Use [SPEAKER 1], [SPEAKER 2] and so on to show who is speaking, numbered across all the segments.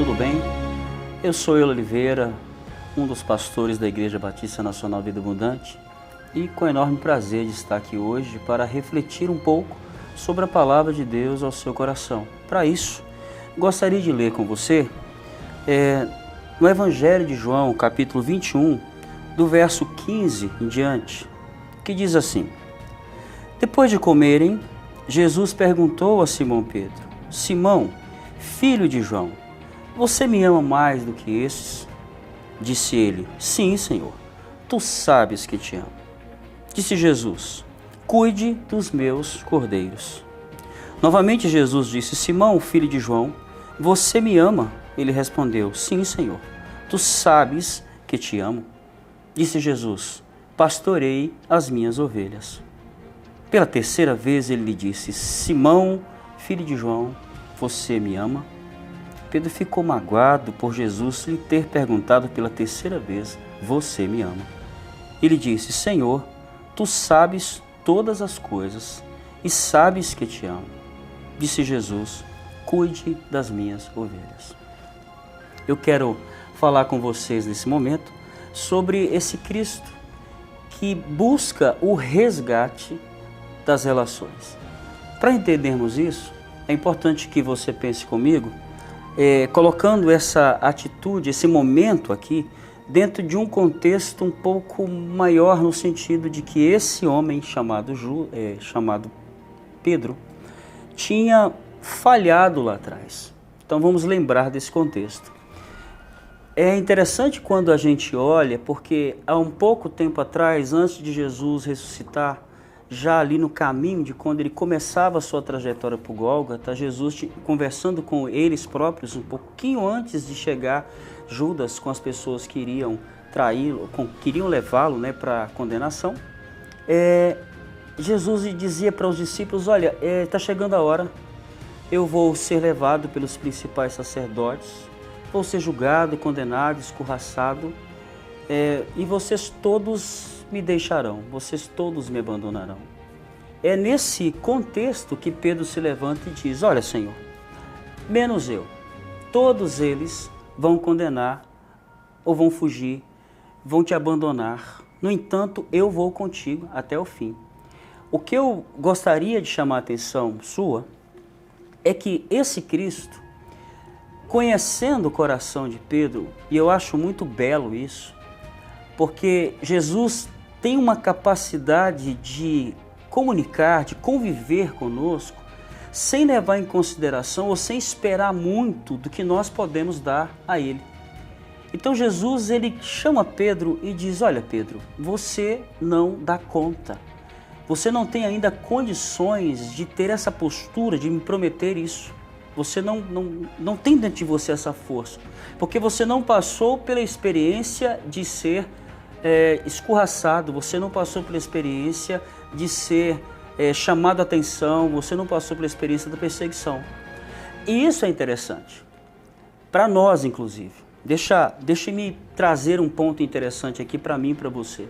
[SPEAKER 1] tudo bem? Eu sou Euler Oliveira, um dos pastores da Igreja Batista Nacional Vida Abundante, e com enorme prazer de estar aqui hoje para refletir um pouco sobre a Palavra de Deus ao seu coração. Para isso, gostaria de ler com você no Evangelho de João, capítulo 21, do verso 15 em diante, que diz assim: Depois de comerem, Jesus perguntou a Simão Pedro: Simão, filho de João, você me ama mais do que esses? Disse ele: Sim, Senhor, tu sabes que te amo. Disse Jesus: Cuide dos meus cordeiros. Novamente Jesus disse: Simão, filho de João, você me ama? Ele respondeu: Sim, Senhor, tu sabes que te amo. Disse Jesus: Pastorei as minhas ovelhas. Pela terceira vez ele lhe disse: Simão, filho de João, você me ama? Pedro ficou magoado por Jesus lhe ter perguntado pela terceira vez: Você me ama? Ele disse: Senhor, tu sabes todas as coisas e sabes que te amo. Disse Jesus: Cuide das minhas ovelhas. Eu quero falar com vocês nesse momento sobre esse Cristo que busca o resgate das relações. Para entendermos isso, é importante que você pense comigo, colocando essa atitude, esse momento aqui, dentro de um contexto um pouco maior, no sentido de que esse homem chamado Pedro tinha falhado lá atrás. Então vamos lembrar desse contexto. É interessante quando a gente olha, porque há um pouco tempo atrás, antes de Jesus ressuscitar, já ali no caminho de quando ele começava a sua trajetória para o Gólgota, Jesus conversando com eles próprios, um pouquinho antes de chegar Judas com as pessoas que iriam traí-lo, queriam levá-lo, para a condenação, Jesus dizia para os discípulos: olha, está chegando a hora, eu vou ser levado pelos principais sacerdotes, vou ser julgado, condenado, escorraçado, e vocês todos me deixarão, vocês todos me abandonarão. É nesse contexto que Pedro se levanta e diz: olha, Senhor, menos eu, todos eles vão condenar ou vão fugir, vão te abandonar. No entanto, eu vou contigo até o fim. O que eu gostaria de chamar a atenção sua é que esse Cristo, conhecendo o coração de Pedro, e eu acho muito belo isso, porque Jesus tem uma capacidade de comunicar, de conviver conosco, sem levar em consideração ou sem esperar muito do que nós podemos dar a Ele. Então Jesus, ele chama Pedro e diz: olha, Pedro, você não dá conta. Você não tem ainda condições de ter essa postura, de me prometer isso. Você não tem dentro de você essa força, porque você não passou pela experiência de ser escorraçado, você não passou pela experiência de ser chamado a atenção, você não passou pela experiência da perseguição. E isso é interessante, para nós inclusive. Deixa-me trazer um ponto interessante aqui para mim e para você.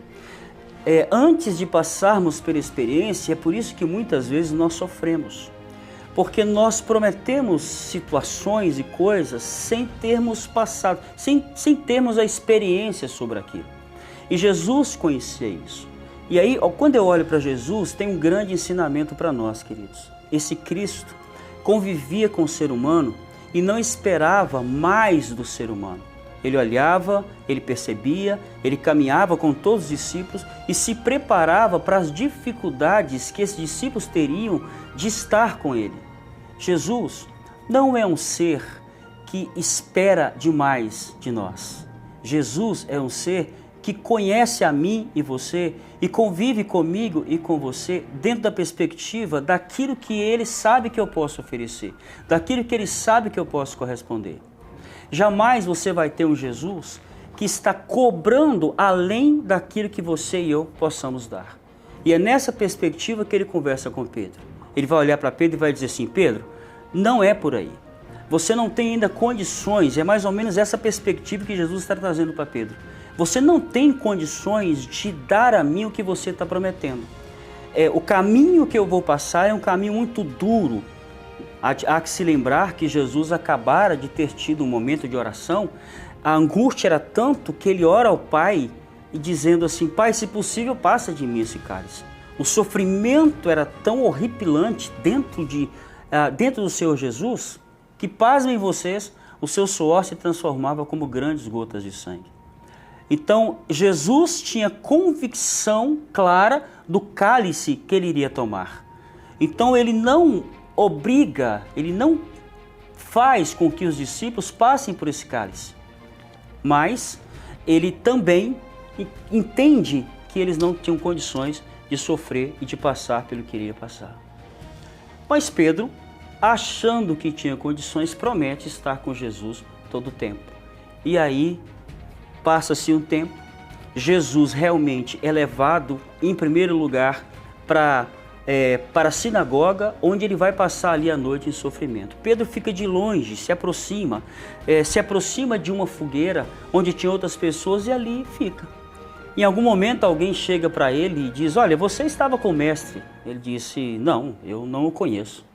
[SPEAKER 1] Antes de passarmos pela experiência, é por isso que muitas vezes nós sofremos. Porque nós prometemos situações e coisas sem termos passado, sem termos a experiência sobre aquilo. E Jesus conhecia isso. E aí, quando eu olho para Jesus, tem um grande ensinamento para nós, queridos. Esse Cristo convivia com o ser humano e não esperava mais do ser humano. Ele olhava, ele percebia, ele caminhava com todos os discípulos e se preparava para as dificuldades que esses discípulos teriam de estar com ele. Jesus não é um ser que espera demais de nós. Jesus é um ser que conhece a mim e você e convive comigo e com você dentro da perspectiva daquilo que ele sabe que eu posso oferecer, daquilo que ele sabe que eu posso corresponder. Jamais você vai ter um Jesus que está cobrando além daquilo que você e eu possamos dar. E é nessa perspectiva que ele conversa com Pedro. Ele vai olhar para Pedro e vai dizer assim: Pedro, não é por aí. Você não tem ainda condições, é mais ou menos essa perspectiva que Jesus está trazendo para Pedro. Você não tem condições de dar a mim o que você está prometendo. O caminho que eu vou passar é um caminho muito duro, Há que se lembrar que Jesus acabara de ter tido um momento de oração. A angústia era tanto que ele ora ao Pai e dizendo assim: Pai, se possível, passa de mim esse cálice. O sofrimento era tão horripilante dentro do Senhor Jesus que, pasmem vocês, o seu suor se transformava como grandes gotas de sangue. Então, Jesus tinha convicção clara do cálice que ele iria tomar. Então, ele não obriga, ele não faz com que os discípulos passem por esse cálice. Mas ele também entende que eles não tinham condições de sofrer e de passar pelo que iria passar. Mas Pedro, achando que tinha condições, promete estar com Jesus todo o tempo. E aí, passa-se um tempo, Jesus realmente é levado em primeiro lugar para a sinagoga, onde ele vai passar ali a noite em sofrimento. Pedro fica de longe, se aproxima de uma fogueira onde tinha outras pessoas e ali fica. Em algum momento alguém chega para ele e diz: olha, você estava com o mestre. Ele disse: não, eu não o conheço.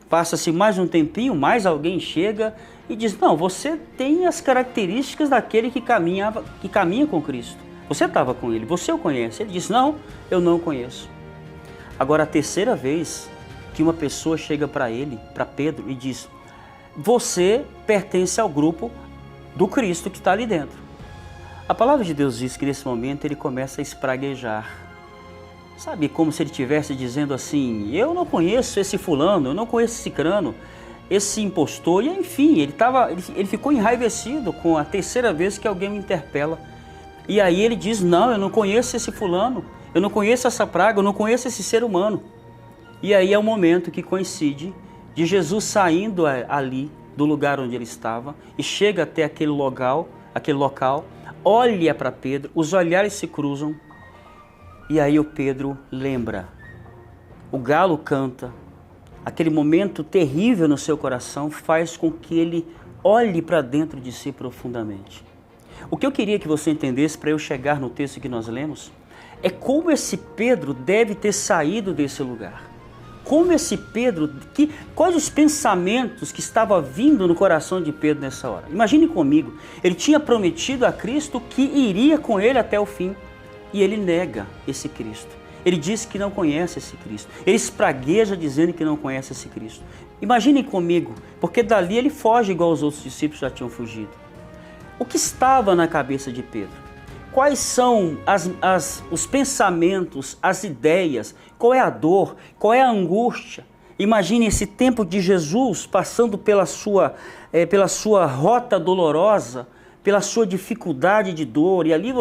[SPEAKER 1] Passa-se mais um tempinho, mais alguém chega e diz: não, você tem as características daquele que caminha com Cristo. Você estava com ele, você o conhece. Ele diz: não, eu não o conheço. Agora, a terceira vez que uma pessoa chega para ele, para Pedro, e diz: você pertence ao grupo do Cristo que está ali dentro. A palavra de Deus diz que nesse momento ele começa a espraguejar. Sabe, como se ele estivesse dizendo assim: eu não conheço esse fulano, eu não conheço esse cicrano, esse impostor. E enfim, ele ficou enraivecido com a terceira vez que alguém o interpela. E aí ele diz: não, eu não conheço esse fulano, eu não conheço essa praga, eu não conheço esse ser humano. E aí é o momento que coincide de Jesus saindo ali do lugar onde ele estava e chega até aquele local, olha para Pedro, os olhares se cruzam e aí o Pedro lembra. O galo canta, aquele momento terrível no seu coração faz com que ele olhe para dentro de si profundamente. O que eu queria que você entendesse para eu chegar no texto que nós lemos é como esse Pedro deve ter saído desse lugar. Como esse Pedro, quais os pensamentos que estavam vindo no coração de Pedro nessa hora? Imagine comigo, ele tinha prometido a Cristo que iria com ele até o fim e ele nega esse Cristo. Ele diz que não conhece esse Cristo. Ele espragueja dizendo que não conhece esse Cristo. Imaginem comigo, porque dali ele foge igual os outros discípulos já tinham fugido. O que estava na cabeça de Pedro? Quais são os pensamentos, as ideias? Qual é a dor? Qual é a angústia? Imagine esse tempo de Jesus passando pela sua rota dolorosa, pela sua dificuldade de dor. E ali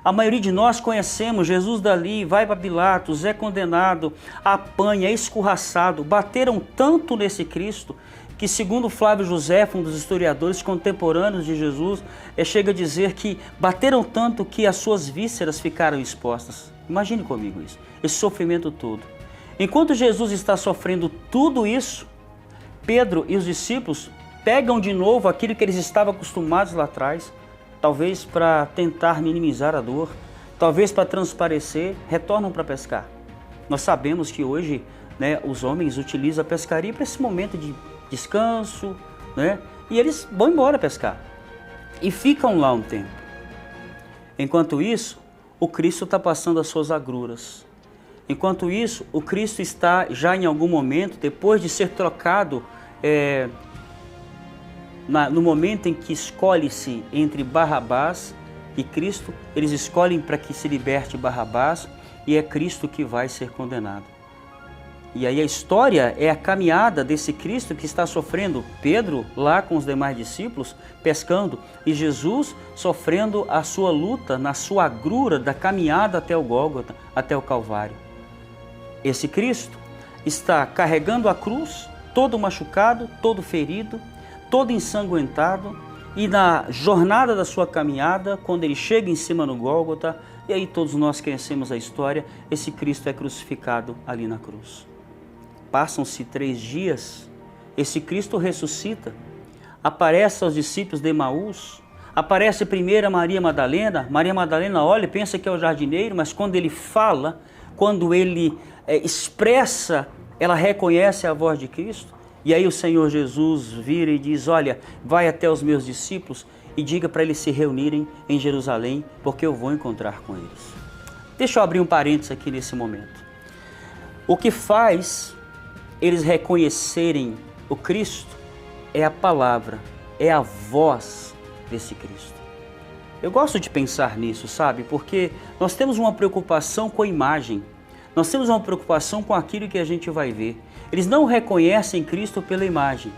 [SPEAKER 1] a maioria de nós conhecemos, Jesus dali vai para Pilatos, é condenado, apanha, é escorraçado. Bateram tanto nesse Cristo que, segundo Flávio José, um dos historiadores contemporâneos de Jesus, chega a dizer que bateram tanto que as suas vísceras ficaram expostas. Imagine comigo isso, esse sofrimento todo. Enquanto Jesus está sofrendo tudo isso, Pedro e os discípulos pegam de novo aquilo que eles estavam acostumados lá atrás, talvez para tentar minimizar a dor, talvez para transparecer, retornam para pescar. Nós sabemos que hoje, os homens utilizam a pescaria para esse momento de descanso, e eles vão embora pescar e ficam lá um tempo. Enquanto isso, o Cristo está passando as suas agruras. Enquanto isso, o Cristo está já em algum momento, depois de ser trocado, no momento em que escolhe-se entre Barrabás e Cristo, eles escolhem para que se liberte Barrabás e é Cristo que vai ser condenado. E aí a história é a caminhada desse Cristo que está sofrendo, Pedro lá com os demais discípulos pescando e Jesus sofrendo a sua luta na sua agrura da caminhada até o Gólgota, até o Calvário. Esse Cristo está carregando a cruz, todo machucado, todo ferido, todo ensanguentado, e na jornada da sua caminhada, quando ele chega em cima no Gólgota, e aí todos nós conhecemos a história, esse Cristo é crucificado ali na cruz. Passam-se 3 dias, esse Cristo ressuscita, aparece aos discípulos de Emaús, aparece primeiro a Maria Madalena olha e pensa que é o jardineiro, mas quando ele fala, quando ele expressa, ela reconhece a voz de Cristo, E aí o Senhor Jesus vira e diz, olha, vai até os meus discípulos e diga para eles se reunirem em Jerusalém, porque eu vou encontrar com eles. Deixa eu abrir um parênteses aqui nesse momento. O que faz eles reconhecerem o Cristo é a palavra, é a voz desse Cristo. Eu gosto de pensar nisso, sabe? Porque nós temos uma preocupação com a imagem, nós temos uma preocupação com aquilo que a gente vai ver. Eles não reconhecem Cristo pela imagem,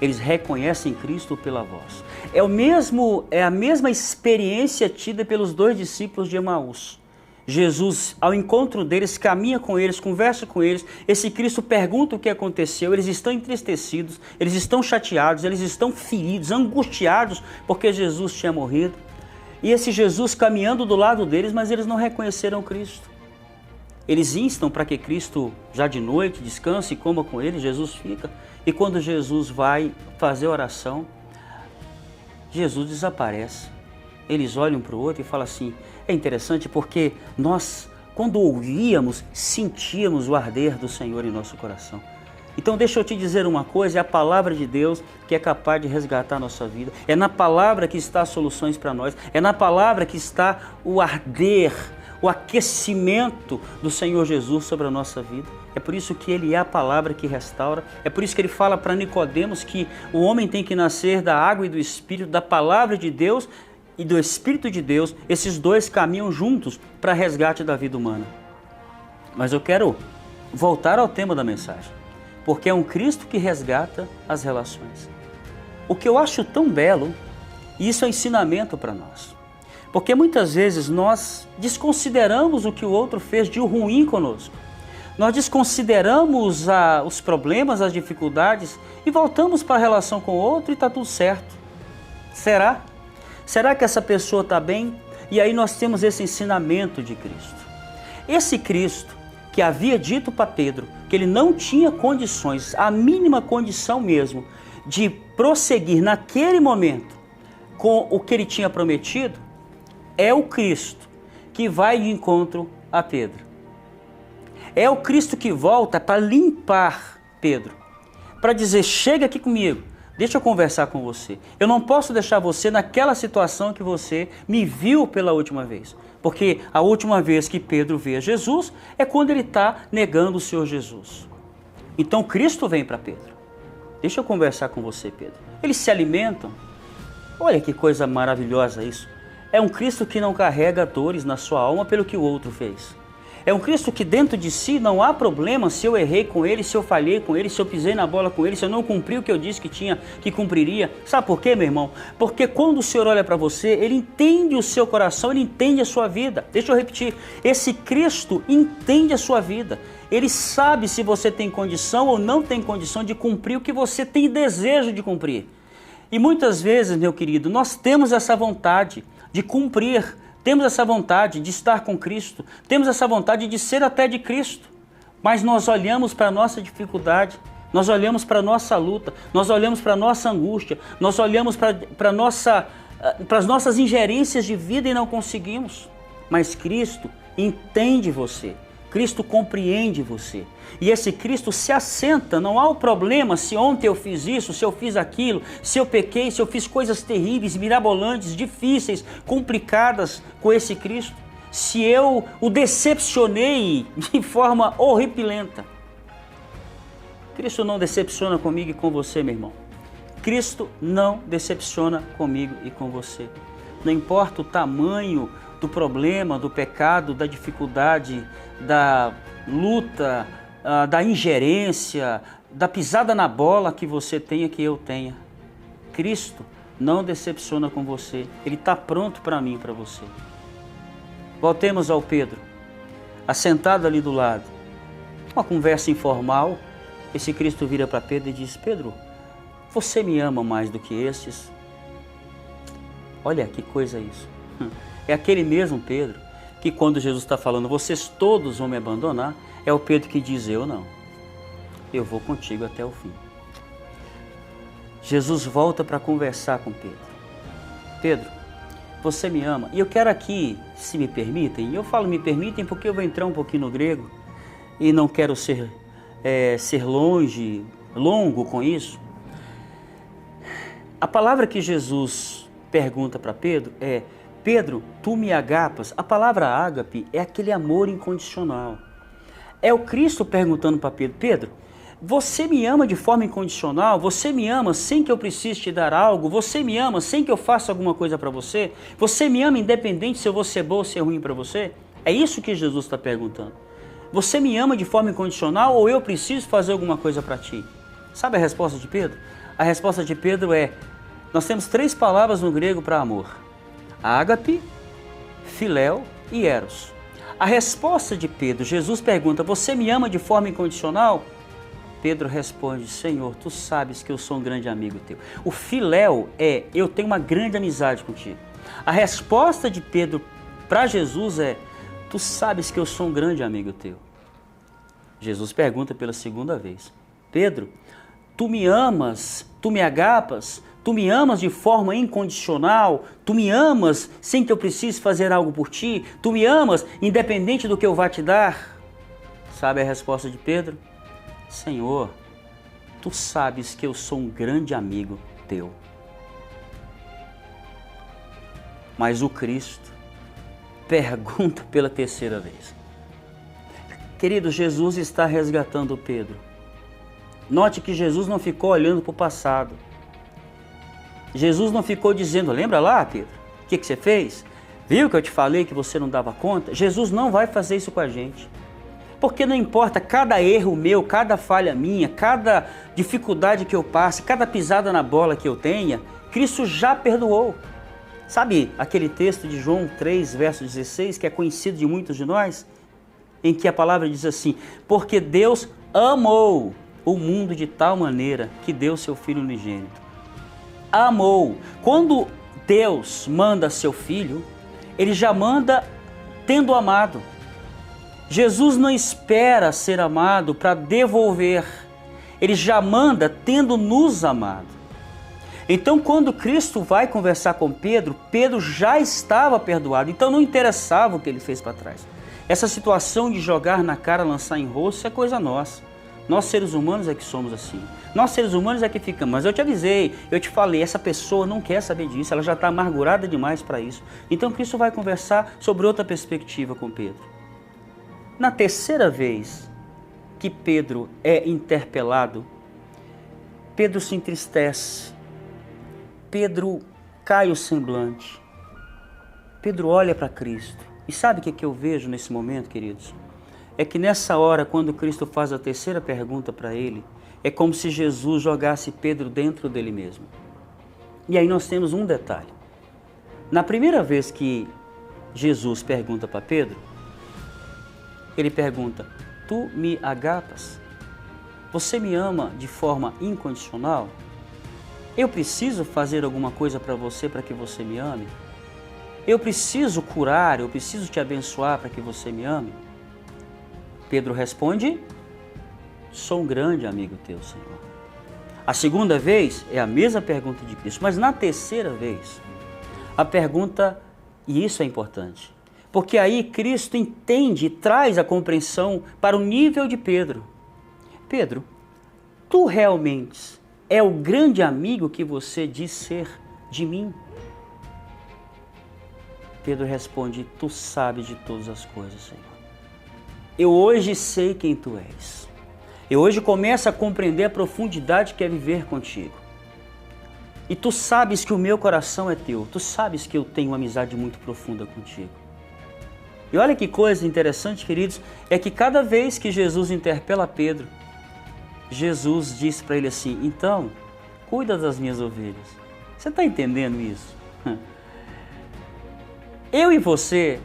[SPEAKER 1] eles reconhecem Cristo pela voz. É a mesma experiência tida pelos 2 discípulos de Emaús. Jesus, ao encontro deles, caminha com eles, conversa com eles, esse Cristo pergunta o que aconteceu, eles estão entristecidos, eles estão chateados, eles estão feridos, angustiados, porque Jesus tinha morrido. E esse Jesus caminhando do lado deles, mas eles não reconheceram Cristo. Eles instam para que Cristo, já de noite, descanse e coma com eles, Jesus fica. E quando Jesus vai fazer oração, Jesus desaparece. Eles olham para o outro e falam assim, é interessante porque nós, quando ouvíamos, sentíamos o arder do Senhor em nosso coração. Então deixa eu te dizer uma coisa, é a palavra de Deus que é capaz de resgatar a nossa vida. É na palavra que está as soluções para nós. É na palavra que está o arder, o aquecimento do Senhor Jesus sobre a nossa vida. É por isso que Ele é a palavra que restaura. É por isso que Ele fala para Nicodemos que o homem tem que nascer da água e do Espírito, da palavra de Deus e do Espírito de Deus. Esses dois caminham juntos para resgate da vida humana. Mas eu quero voltar ao tema da mensagem, porque é um Cristo que resgata as relações. O que eu acho tão belo, e isso é um ensinamento para nós, porque muitas vezes nós desconsideramos o que o outro fez de ruim conosco. Nós desconsideramos os problemas, as dificuldades e voltamos para a relação com o outro e está tudo certo. Será? Será que essa pessoa está bem? E aí nós temos esse ensinamento de Cristo. Esse Cristo que havia dito para Pedro que ele não tinha condições, a mínima condição mesmo, de prosseguir naquele momento com o que ele tinha prometido, é o Cristo que vai de encontro a Pedro. É o Cristo que volta para limpar Pedro, para dizer, chega aqui comigo, deixa eu conversar com você. Eu não posso deixar você naquela situação que você me viu pela última vez. Porque a última vez que Pedro vê Jesus é quando ele está negando o Senhor Jesus. Então Cristo vem para Pedro. Deixa eu conversar com você, Pedro. Eles se alimentam. Olha que coisa maravilhosa isso. É um Cristo que não carrega dores na sua alma pelo que o outro fez. É um Cristo que dentro de si não há problema se eu errei com ele, se eu falhei com ele, se eu pisei na bola com ele, se eu não cumpri o que eu disse que cumpriria. Sabe por quê, meu irmão? Porque quando o Senhor olha para você, Ele entende o seu coração, Ele entende a sua vida. Deixa eu repetir, esse Cristo entende a sua vida. Ele sabe se você tem condição ou não tem condição de cumprir o que você tem desejo de cumprir. E muitas vezes, meu querido, nós temos essa vontade de cumprir, temos essa vontade de estar com Cristo, temos essa vontade de ser até de Cristo, mas nós olhamos para a nossa dificuldade, nós olhamos para a nossa luta, nós olhamos para a nossa angústia, nós olhamos para as nossas ingerências de vida e não conseguimos. Mas Cristo entende você, Cristo compreende você. E esse Cristo se assenta, não há o problema se ontem eu fiz isso, se eu fiz aquilo, se eu pequei, se eu fiz coisas terríveis, mirabolantes, difíceis, complicadas com esse Cristo, se eu o decepcionei de forma horripilenta. Cristo não decepciona comigo e com você, meu irmão. Cristo não decepciona comigo e com você. Não importa o tamanho do problema, do pecado, da dificuldade, da luta, da ingerência, da pisada na bola que você tenha, que eu tenha. Cristo não decepciona com você. Ele está pronto para mim e para você. Voltemos ao Pedro, assentado ali do lado. Uma conversa informal. Esse Cristo vira para Pedro e diz: Pedro, você me ama mais do que estes? Olha que coisa isso. É aquele mesmo Pedro que quando Jesus está falando, vocês todos vão me abandonar, é o Pedro que diz, eu não. Eu vou contigo até o fim. Jesus volta para conversar com Pedro. Pedro, você me ama? E eu quero aqui, se me permitem, eu falo me permitem porque eu vou entrar um pouquinho no grego e não quero ser longe, longo com isso. A palavra que Jesus pergunta para Pedro é: Pedro, tu me agapas? A palavra ágape é aquele amor incondicional. É o Cristo perguntando para Pedro: Pedro, você me ama de forma incondicional? Você me ama sem que eu precise te dar algo? Você me ama sem que eu faça alguma coisa para você? Você me ama independente se eu vou ser bom ou ser ruim para você? É isso que Jesus está perguntando. Você me ama de forma incondicional ou eu preciso fazer alguma coisa para ti? Sabe a resposta de Pedro? A resposta de Pedro é: nós temos 3 palavras no grego para amor: ágape, filéu e eros. A resposta de Pedro, Jesus pergunta: você me ama de forma incondicional? Pedro responde: Senhor, tu sabes que eu sou um grande amigo teu. O filéu é: eu tenho uma grande amizade contigo. A resposta de Pedro para Jesus é: tu sabes que eu sou um grande amigo teu. Jesus pergunta pela segunda vez: Pedro, tu me amas, tu me agapas, tu me amas de forma incondicional, tu me amas sem que eu precise fazer algo por ti, tu me amas independente do que eu vá te dar? Sabe a resposta de Pedro? Senhor, tu sabes que eu sou um grande amigo teu. Mas o Cristo pergunta pela terceira vez. Querido, Jesus está resgatando Pedro. Note que Jesus não ficou olhando para o passado. Jesus não ficou dizendo: lembra lá, Pedro, o que você fez? Viu que eu te falei que você não dava conta? Jesus não vai fazer isso com a gente. Porque não importa cada erro meu, cada falha minha, cada dificuldade que eu passe, cada pisada na bola que eu tenha, Cristo já perdoou. Sabe aquele texto de João 3, verso 16, que é conhecido de muitos de nós? Em que a palavra diz assim: porque Deus amou o mundo de tal maneira que deu seu Filho unigênito. Amou. Quando Deus manda seu Filho, Ele já manda tendo amado. Jesus não espera ser amado para devolver. Ele já manda tendo nos amado. Então, quando Cristo vai conversar com Pedro, Pedro já estava perdoado. Então, não interessava o que ele fez para trás. Essa situação de jogar na cara, lançar em rosto, é coisa nossa. Nós, seres humanos, é que somos assim. Nós, seres humanos, é que ficamos. Mas eu te avisei, eu te falei, essa pessoa não quer saber disso, ela já está amargurada demais para isso. Então, Cristo vai conversar sobre outra perspectiva com Pedro. Na terceira vez que Pedro é interpelado, Pedro se entristece, Pedro cai o semblante, Pedro olha para Cristo. E sabe o que eu vejo nesse momento, queridos? É que nessa hora, quando Cristo faz a terceira pergunta para ele, é como se Jesus jogasse Pedro dentro dele mesmo. E aí nós temos um detalhe. Na primeira vez que Jesus pergunta para Pedro, ele pergunta: tu me agapas? Você me ama de forma incondicional? Eu preciso fazer alguma coisa para você para que você me ame? Eu preciso curar, eu preciso te abençoar para que você me ame? Pedro responde: sou um grande amigo teu, Senhor. A segunda vez é a mesma pergunta de Cristo, mas na terceira vez, a pergunta, e isso é importante, porque aí Cristo entende e traz a compreensão para o nível de Pedro. Pedro, tu realmente é o grande amigo que você diz ser de mim? Pedro responde: tu sabes de todas as coisas, Senhor. Eu hoje sei quem tu és. Eu hoje começo a compreender a profundidade que é viver contigo. E tu sabes que o meu coração é teu. Tu sabes que eu tenho uma amizade muito profunda contigo. E olha que coisa interessante, queridos, é que cada vez que Jesus interpela Pedro, Jesus diz para ele assim: então, cuida das minhas ovelhas. Você está entendendo isso? Eu e você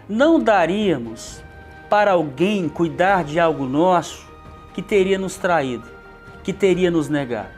[SPEAKER 1] não daríamos para alguém cuidar de algo nosso que teria nos traído, que teria nos negado.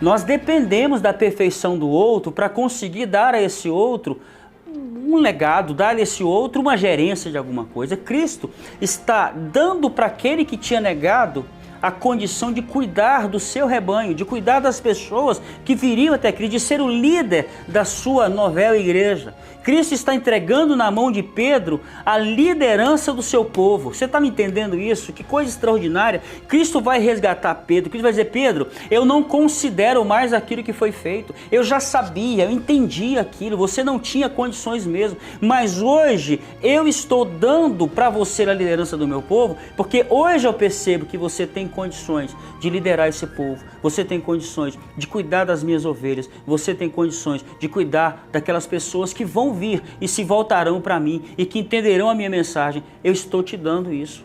[SPEAKER 1] Nós dependemos da perfeição do outro para conseguir dar a esse outro um legado, dar a esse outro uma gerência de alguma coisa. Cristo está dando para aquele que tinha negado a condição de cuidar do seu rebanho, de cuidar das pessoas que viriam até Cristo, de ser o líder da sua novela igreja. Cristo está entregando na mão de Pedro a liderança do seu povo. Você está me entendendo isso? Que coisa extraordinária. Cristo vai resgatar Pedro. Cristo vai dizer: Pedro, eu não considero mais aquilo que foi feito. Eu já sabia, eu entendi aquilo. Você não tinha condições mesmo. Mas hoje eu estou dando para você a liderança do meu povo, porque hoje eu percebo que você tem condições de liderar esse povo. Você tem condições de cuidar das minhas ovelhas. Você tem condições de cuidar daquelas pessoas que vão vir e se voltarão para mim e que entenderão a minha mensagem. Eu estou te dando isso.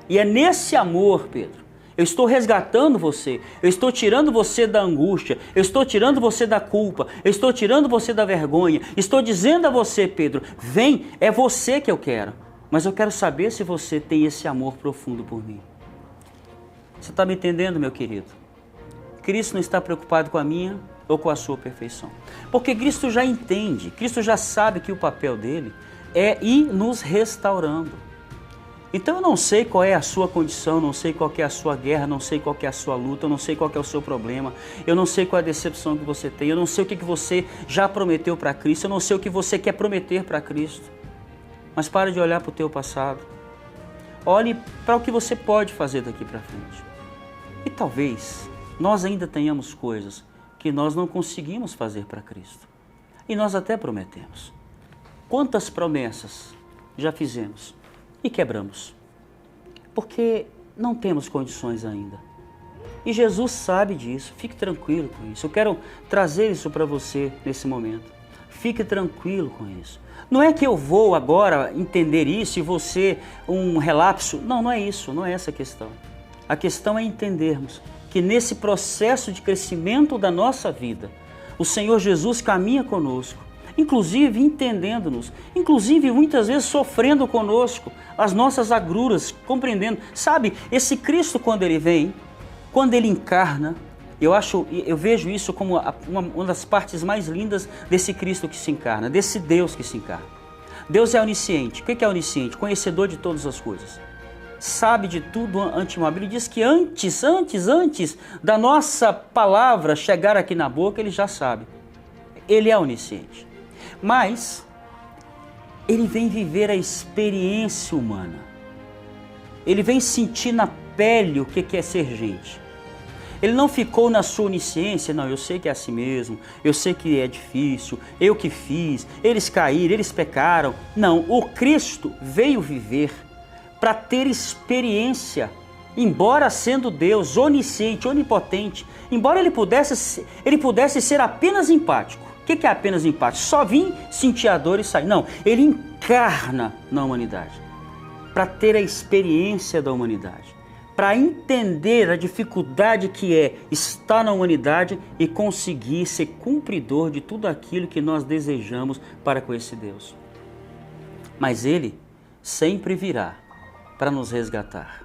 [SPEAKER 1] E é nesse amor, Pedro, eu estou resgatando você, eu estou tirando você da angústia, eu estou tirando você da culpa, eu estou tirando você da vergonha, estou dizendo a você, Pedro, vem, é você que eu quero, mas eu quero saber se você tem esse amor profundo por mim. Você está me entendendo, meu querido? Cristo não está preocupado com a minha ou com a sua perfeição, porque Cristo já entende, Cristo já sabe que o papel dele é ir nos restaurando. Então eu não sei qual é a sua condição, não sei qual é a sua guerra, não sei qual é a sua luta, eu não sei qual é o seu problema, eu não sei qual é a decepção que você tem, eu não sei o que você já prometeu para Cristo, eu não sei o que você quer prometer para Cristo. Mas pare de olhar para o teu passado, olhe para o que você pode fazer daqui para frente. E talvez nós ainda tenhamos coisas que nós não conseguimos fazer para Cristo. E nós até prometemos. Quantas promessas já fizemos e quebramos? Porque não temos condições ainda. E Jesus sabe disso, fique tranquilo com isso. Eu quero trazer isso para você nesse momento. Fique tranquilo com isso. Não é que eu vou agora entender isso e você um relapso. Não, não é isso, não é essa a questão. A questão é entendermos que nesse processo de crescimento da nossa vida, o Senhor Jesus caminha conosco, inclusive entendendo-nos, inclusive muitas vezes sofrendo conosco as nossas agruras, compreendendo. Sabe, esse Cristo quando ele vem, quando ele encarna, eu vejo isso como uma das partes mais lindas desse Cristo que se encarna, desse Deus que se encarna. Deus é onisciente. O que é onisciente? Conhecedor de todas as coisas. Sabe de tudo antemão. A Bíblia diz que antes da nossa palavra chegar aqui na boca, ele já sabe. Ele é onisciente. Mas ele vem viver a experiência humana. Ele vem sentir na pele o que é ser gente. Ele não ficou na sua onisciência, não, eu sei que é assim mesmo, eu sei que é difícil, eu que fiz, eles caíram, eles pecaram. Não, o Cristo veio viver para ter experiência, embora sendo Deus, onisciente, onipotente, embora ele pudesse ser apenas empático. O que é apenas empático? Só vir, sentir a dor e sair. Não, ele encarna na humanidade, para ter a experiência da humanidade, para entender a dificuldade que é estar na humanidade e conseguir ser cumpridor de tudo aquilo que nós desejamos para com esse Deus. Mas ele sempre virá para nos resgatar,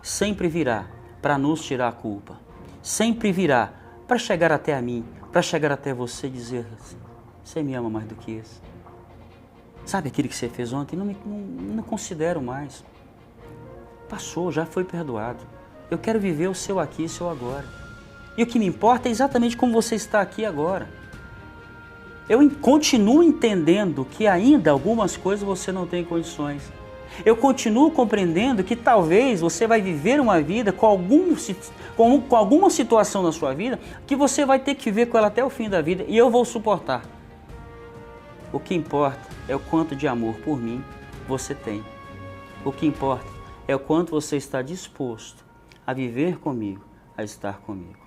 [SPEAKER 1] sempre virá para nos tirar a culpa, sempre virá para chegar até a mim, para chegar até você e dizer: você me ama mais do que isso. Sabe aquilo que você fez ontem? Não considero mais. Passou, já foi perdoado. Eu quero viver o seu aqui e o seu agora. E o que me importa é exatamente como você está aqui agora. Eu continuo entendendo que ainda algumas coisas você não tem condições. Eu continuo compreendendo que talvez você vai viver uma vida com alguma situação na sua vida que você vai ter que viver com ela até o fim da vida e eu vou suportar. O que importa é o quanto de amor por mim você tem. O que importa é o quanto você está disposto a viver comigo, a estar comigo.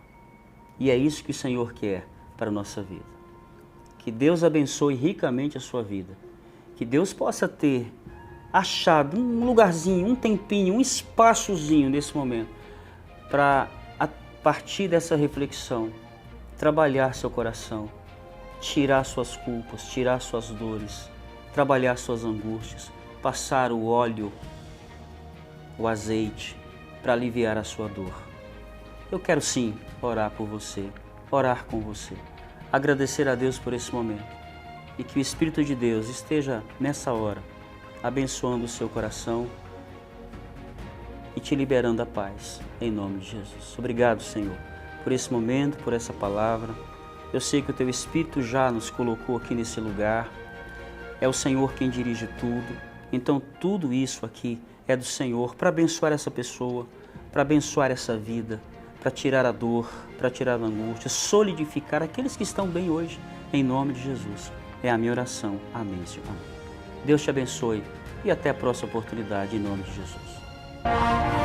[SPEAKER 1] E é isso que o Senhor quer para a nossa vida. Que Deus abençoe ricamente a sua vida. Que Deus possa ter achado um lugarzinho, um tempinho, um espaçozinho nesse momento para, a partir dessa reflexão, trabalhar seu coração, tirar suas culpas, tirar suas dores, trabalhar suas angústias, passar o óleo, o azeite para aliviar a sua dor. Eu quero sim orar por você, orar com você, agradecer a Deus por esse momento e que o Espírito de Deus esteja nessa hora abençoando o seu coração, e te liberando a paz, em nome de Jesus. Obrigado, Senhor, por esse momento, por essa palavra. Eu sei que o Teu Espírito já nos colocou aqui nesse lugar. É o Senhor quem dirige tudo. Então tudo isso aqui é do Senhor para abençoar essa pessoa, para abençoar essa vida, para tirar a dor, para tirar a angústia, solidificar aqueles que estão bem hoje, em nome de Jesus. É a minha oração. Amém, Senhor. Amém. Deus te abençoe e até a próxima oportunidade, em nome de Jesus.